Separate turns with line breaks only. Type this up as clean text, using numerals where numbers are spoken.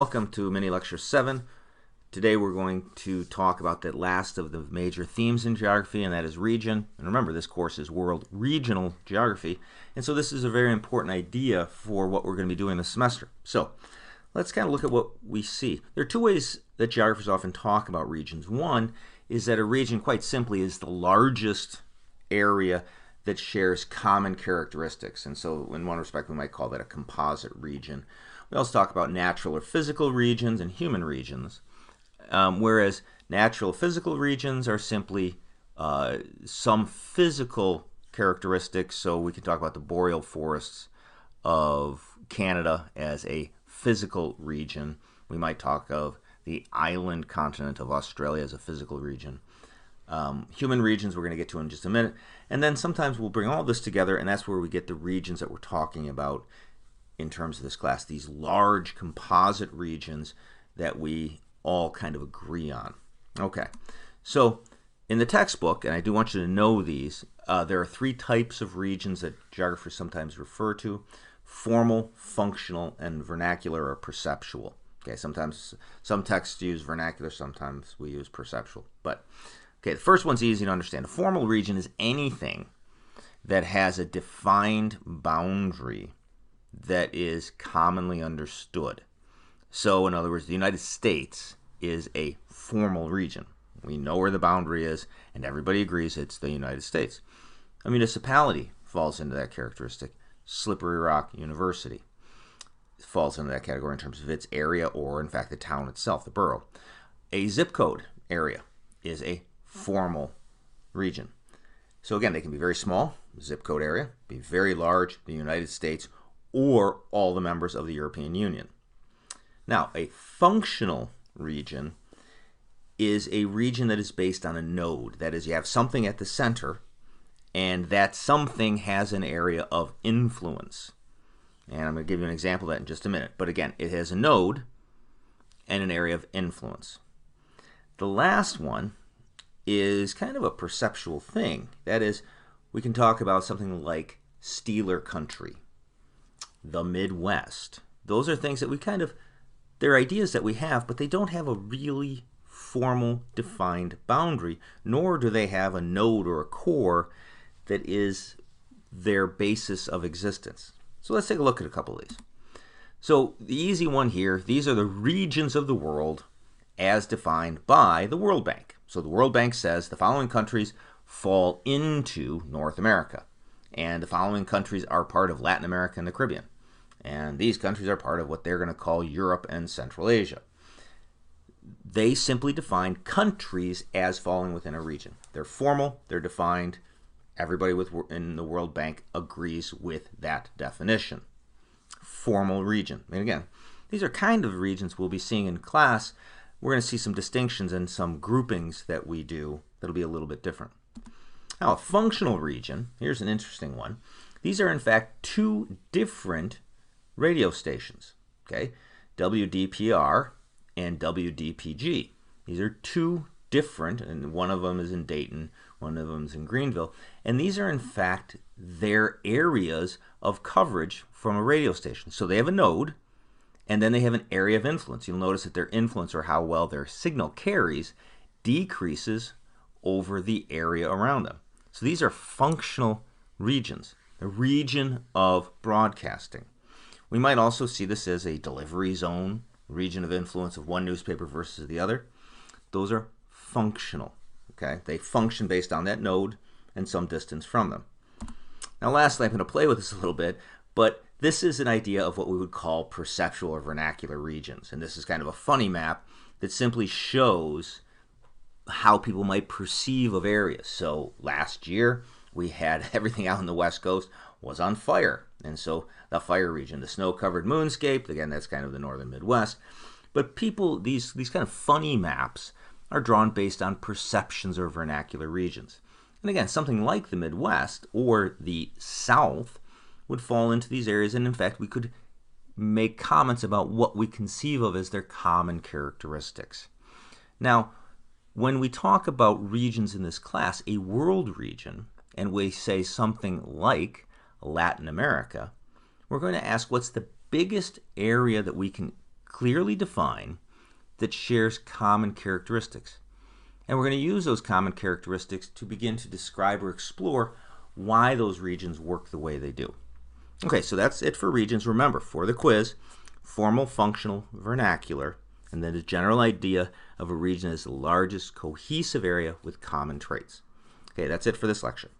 Welcome to mini lecture 7. Today we're going to talk about the last of the major themes in geography, and that is region. And remember, this course is world regional geography, and so this is a very important idea for what we're going to be doing this semester. So let's kind of look at what we see. There are two ways that geographers often talk about regions. One is that a region, quite simply, is the largest area that shares common characteristics, and so in one respect we might call that a composite region. We also talk about natural or physical regions and human regions, whereas natural physical regions are simply some physical characteristics. So we can talk about the boreal forests of Canada as a physical region. We might talk of the island continent of Australia as a physical region. Human regions we're going to get to in just a minute. And then sometimes we'll bring all this together, and that's where we get the regions that we're talking about in terms of this class, these large composite regions that we all kind of agree on. Okay, so in the textbook, and I do want you to know these, there are three types of regions that geographers sometimes refer to: formal, functional, and vernacular or perceptual. Okay, sometimes some texts use vernacular, sometimes we use perceptual. But okay, the first one's easy to understand. A formal region is anything that has a defined boundary that is commonly understood. So in other words, the United States is a formal region. We know where the boundary is, and everybody agrees it's the United States. A municipality falls into that characteristic. Slippery Rock University falls into that category in terms of its area, or in fact the town itself, the borough. A zip code area is a formal region. So again, they can be very small, zip code area, be very large, the United States, or all the members of the European Union. Now, a functional region is a region that is based on a node. That is, you have something at the center, and that something has an area of influence. And I'm going to give you an example of that in just a minute. But again, it has a node and an area of influence. The last one is kind of a perceptual thing. That is, we can talk about something like Steeler country, the Midwest. Those are things that we kind of, they're ideas that we have, but they don't have a really formal defined boundary, nor do they have a node or a core that is their basis of existence. So let's take a look at a couple of these. So the easy one here, these are the regions of the world as defined by the World Bank. So the World Bank says the following countries fall into North America, and the following countries are part of Latin America and the Caribbean. And these countries are part of what they're going to call Europe and Central Asia. They simply define countries as falling within a region. They're formal, they're defined. Everybody in the World Bank agrees with that definition. Formal region. And again, these are kind of regions we'll be seeing in class. We're going to see some distinctions and some groupings that we do that'll be a little bit different. Now, a functional region, here's an interesting one. These are in fact two different radio stations, okay? WDPR and WDPG. These are two different, and one of them is in Dayton, one of them is in Greenville, and these are in fact their areas of coverage from a radio station. So they have a node, and then they have an area of influence. You'll notice that their influence, or how well their signal carries, decreases over the area around them. So these are functional regions, the region of broadcasting. We might also see this as a delivery zone, region of influence of one newspaper versus the other. Those are functional. Okay, they function based on that node and some distance from them. Now lastly, I'm going to play with this a little bit, but this is an idea of what we would call perceptual or vernacular regions. And this is kind of a funny map that simply shows how people might perceive of areas. So last year, we had everything out on the West Coast was on fire. And so the fire region, the snow-covered moonscape, again, that's kind of the northern Midwest. But people, these kind of funny maps are drawn based on perceptions or vernacular regions. And again, something like the Midwest or the South would fall into these areas. And in fact, we could make comments about what we conceive of as their common characteristics. Now, when we talk about regions in this class, a world region, and we say something like Latin America, we're going to ask what's the biggest area that we can clearly define that shares common characteristics. And we're going to use those common characteristics to begin to describe or explore why those regions work the way they do. Okay, so that's it for regions. Remember, for the quiz, formal, functional, vernacular, and then the general idea of a region as the largest cohesive area with common traits. Okay, that's it for this lecture.